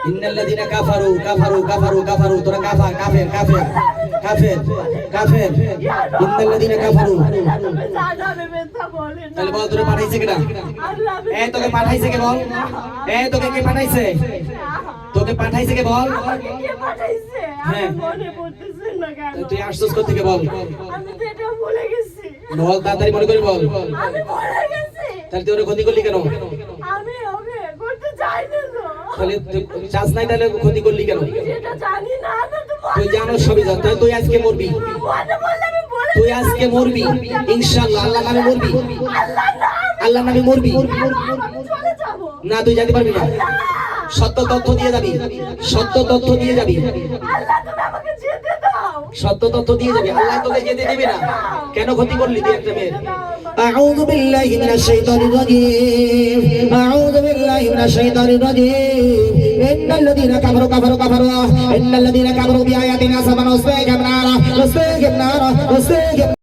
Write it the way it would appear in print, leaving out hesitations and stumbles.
ইন্নাল্লাযীনা কাফারু কাফারু কাফারু কাফারু তোরা কাফার কাফের কাফের কাফের কাফের ইন্নাল্লাযীনা কাফারু তাহলে বল তোরে পাঠাইছে কেডা তোকে পাঠাইছে কে বল তোকে কে পাঠাইছে তোকে পাঠাইছে কে বল আমাকে কে পাঠাইছে আমার মনে পড়তেছে না কেন তুই আসছস কোথা থেকে বল আমি তো এটা ভুলে গেছি বল তাড়াতাড়ি মনে করে বল আমি ভুলে গেছি তাহলে তুই ওরে ক্ষতি করলি কেন আমি ওকে করতে চাইনি তো তাহলে তুই চাস নাই তাহলে ক্ষতি করলি কেন এটা জানি না না তো তুই জানো সবই জান তাহলে তুই আজকে মরবি মনে বললে আমি বলে তুই আজকে মরবি ইনশাআল্লাহ আল্লাহ নামে মরবি আল্লাহ নামে মরবি আমি চলে যাব না তুই যেতে পারবি না সত্য তথ্য দিয়ে যাবি সত্য তথ্য দিয়ে যাবি আল্লাহ তুমি আমাকে যেতে দাও সত্য তথ্য দিয়ে যাবি আল্লাহ তোকে যেতে দেবে না কেন ক্ষতি করলি তুই একটা মেয়ের আউযু বিল্লাহি মিনাশ শাইতানির রাজীম আউযু বিল্লাহি মিনাশ শাইতানির রাজীম ইন্নাল্লাযীনা কাফারু কাফারু কাফারু ইন্নাল্লাযীনা কাফারু বিআয়াতিনা সাবানা ওয়াসতাগফিরনা